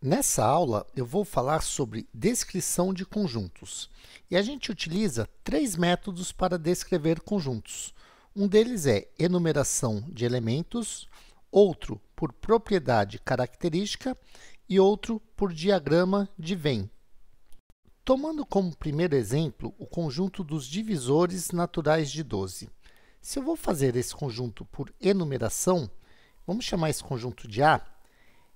Nessa aula, eu vou falar sobre descrição de conjuntos. E a gente utiliza três métodos para descrever conjuntos. Um deles é enumeração de elementos, outro por propriedade característica e outro por diagrama de Venn. Tomando como primeiro exemplo o conjunto dos divisores naturais de 12. Se eu vou fazer esse conjunto por enumeração, vamos chamar esse conjunto de A,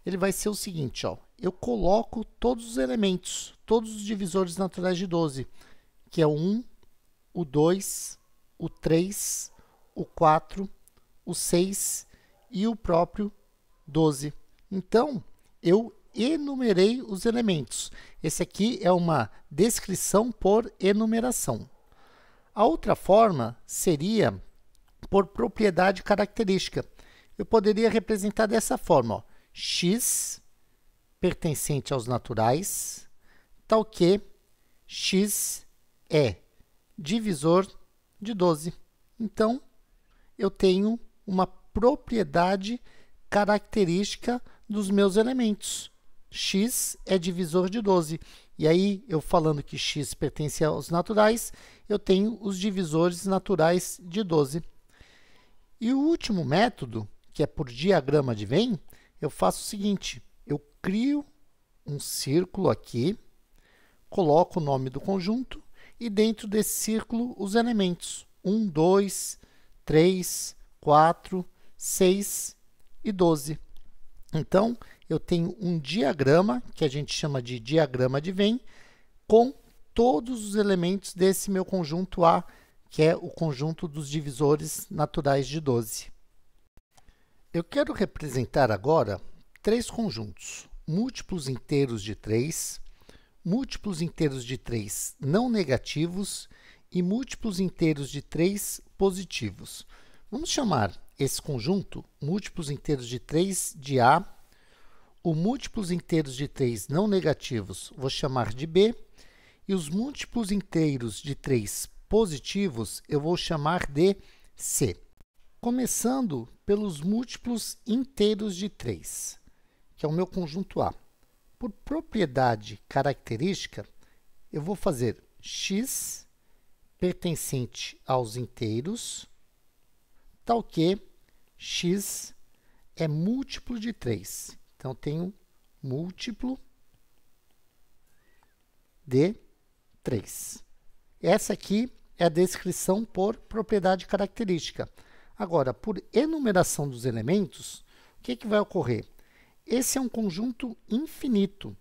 ele vai ser o seguinte, ó, eu coloco todos os elementos, todos os divisores naturais de 12, que é o 1, o 2, o 3, o 4, o 6 e o próprio 12. Então, eu enumerei os elementos. Esse aqui é uma descrição por enumeração. A outra forma seria por propriedade característica. Eu poderia representar dessa forma, ó, x pertencente aos naturais, tal que x é divisor de 12. Então, eu tenho uma propriedade característica dos meus elementos. X é divisor de 12. E aí, eu falando que x pertence aos naturais, eu tenho os divisores naturais de 12. E o último método, que é por diagrama de Venn, eu faço o seguinte, eu crio um círculo aqui, coloco o nome do conjunto e dentro desse círculo os elementos 1, 2, 3, 4, 6 e 12. Então, eu tenho um diagrama, que a gente chama de diagrama de Venn, com todos os elementos desse meu conjunto A, que é o conjunto dos divisores naturais de 12. Eu quero representar agora três conjuntos, múltiplos inteiros de 3, múltiplos inteiros de 3 não negativos e múltiplos inteiros de 3 positivos. Vamos chamar esse conjunto, múltiplos inteiros de 3, de A, o múltiplos inteiros de 3 não negativos vou chamar de B, e os múltiplos inteiros de 3 positivos eu vou chamar de C. Começando pelos múltiplos inteiros de 3, que é o meu conjunto A. Por propriedade característica, eu vou fazer x pertencente aos inteiros, tal que x é múltiplo de 3. Então, eu tenho múltiplo de 3. Essa aqui é a descrição por propriedade característica. Agora, por enumeração dos elementos, o que vai ocorrer? Esse é um conjunto infinito.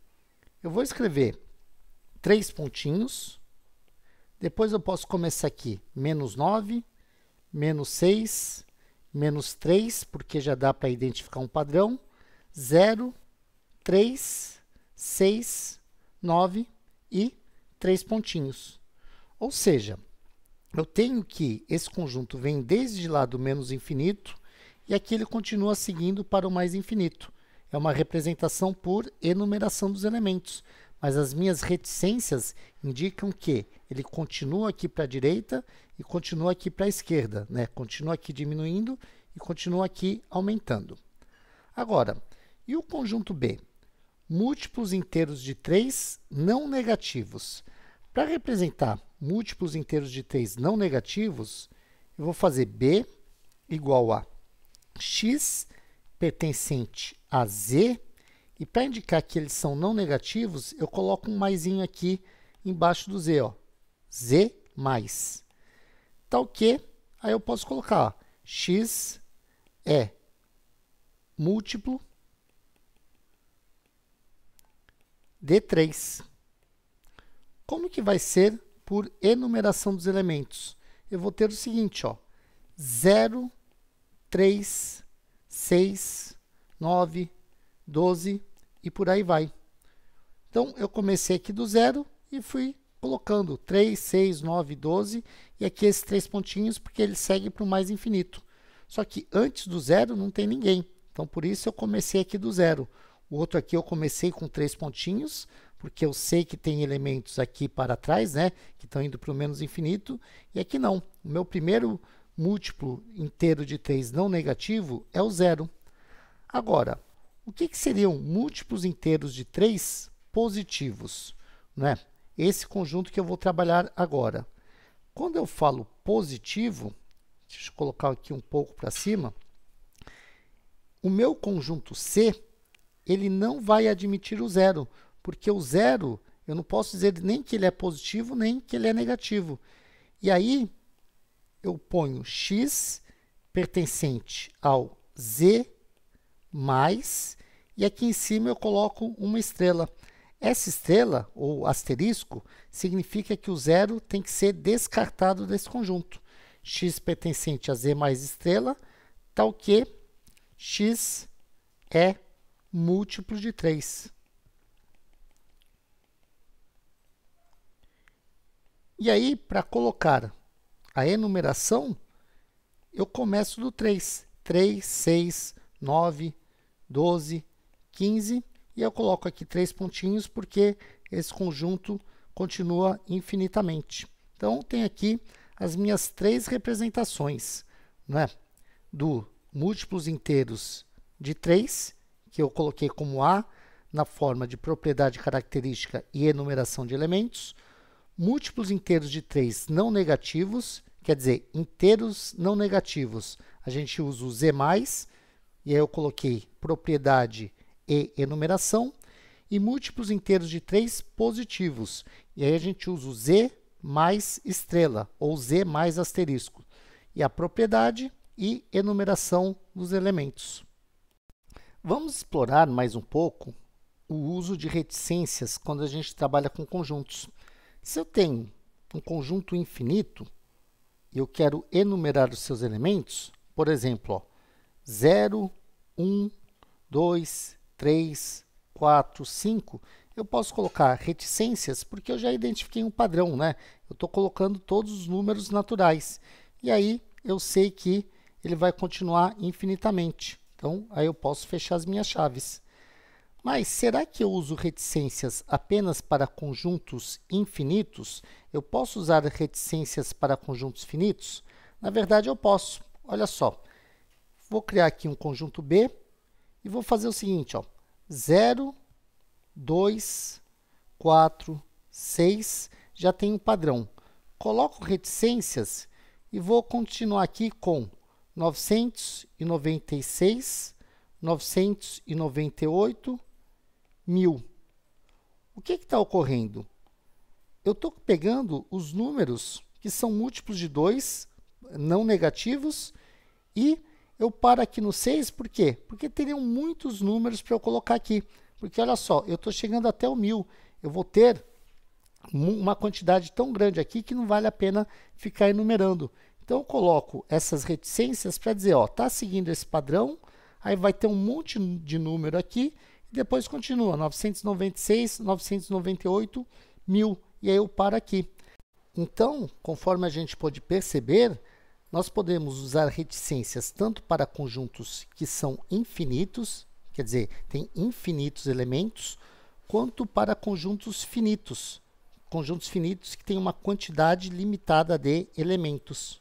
Eu vou escrever 3 pontinhos, depois eu posso começar aqui, menos 9, menos 6, menos 3, porque já dá para identificar um padrão, 0, 3, 6, 9 e 3 pontinhos. Ou seja, eu tenho que esse conjunto vem desde lá do menos infinito e aqui ele continua seguindo para o mais infinito. É uma representação por enumeração dos elementos, mas as minhas reticências indicam que ele continua aqui para a direita e continua aqui para a esquerda, né? Continua aqui diminuindo e continua aqui aumentando. Agora, e o conjunto B? Múltiplos inteiros de 3 não negativos. Para representar múltiplos inteiros de 3 não negativos, eu vou fazer B igual a x pertencente a z, e para indicar que eles são não negativos, eu coloco um maisinho aqui embaixo do z, ó, z mais. Tal que, aí eu posso colocar, ó, x é múltiplo de 3. Como que vai ser por enumeração dos elementos? Eu vou ter o seguinte, ó, 0, 3, 6, 9, 12 e por aí vai. Então, eu comecei aqui do 0 e fui colocando 3, 6, 9, 12 e aqui esses 3 pontinhos, porque ele segue para o mais infinito. Só que antes do 0 não tem ninguém. Então, por isso eu comecei aqui do 0. O outro aqui eu comecei com 3 pontinhos, porque eu sei que tem elementos aqui para trás, né, que estão indo para o menos infinito, e aqui não. O meu primeiro múltiplo inteiro de 3 não negativo é o 0. Agora, O que seriam múltiplos inteiros de 3 positivos? Né? Esse conjunto que eu vou trabalhar agora. Quando eu falo positivo, deixa eu colocar aqui um pouco para cima, o meu conjunto C, ele não vai admitir o zero, porque o zero, eu não posso dizer nem que ele é positivo, nem que ele é negativo. E aí, eu ponho x pertencente ao z mais, e aqui em cima eu coloco uma estrela. Essa estrela, ou asterisco, significa que o zero tem que ser descartado desse conjunto. X pertencente a z mais estrela, tal que x é múltiplo de 3. E aí, para colocar a enumeração, eu começo do 3. 3, 6, 9, 12, 15. E eu coloco aqui 3 pontinhos, porque esse conjunto continua infinitamente. Então, tem aqui as minhas 3 representações, né? Do múltiplos inteiros de 3, que eu coloquei como A, na forma de propriedade característica e enumeração de elementos. Múltiplos inteiros de 3 não negativos, quer dizer, inteiros não negativos. A gente usa o z+, e aí eu coloquei propriedade e enumeração. E múltiplos inteiros de 3 positivos. E aí a gente usa o z mais estrela, ou z mais asterisco. E a propriedade e enumeração dos elementos. Vamos explorar mais um pouco o uso de reticências quando a gente trabalha com conjuntos. Se eu tenho um conjunto infinito e eu quero enumerar os seus elementos, por exemplo, ó, 0, 1, 2, 3, 4, 5, eu posso colocar reticências porque eu já identifiquei um padrão, né? Eu estou colocando todos os números naturais. E aí eu sei que ele vai continuar infinitamente. Então, aí eu posso fechar as minhas chaves. Mas será que eu uso reticências apenas para conjuntos infinitos? Eu posso usar reticências para conjuntos finitos? Na verdade, eu posso. Olha só. Vou criar aqui um conjunto B e vou fazer o seguinte, ó. 0, 2, 4, 6, já tem um padrão. Coloco reticências e vou continuar aqui com 996, 998, 1000. O que está ocorrendo? Eu estou pegando os números que são múltiplos de 2, não negativos, e eu paro aqui no 6, por quê? Porque teriam muitos números para eu colocar aqui. Porque, olha só, eu estou chegando até o 1000. Eu vou ter uma quantidade tão grande aqui que não vale a pena ficar enumerando. Então, eu coloco essas reticências para dizer, ó, está seguindo esse padrão, aí vai ter um monte de número aqui, e depois continua, 996, 998, 1000, e aí eu paro aqui. Então, conforme a gente pode perceber, nós podemos usar reticências tanto para conjuntos que são infinitos, quer dizer, tem infinitos elementos, quanto para conjuntos finitos que têm uma quantidade limitada de elementos.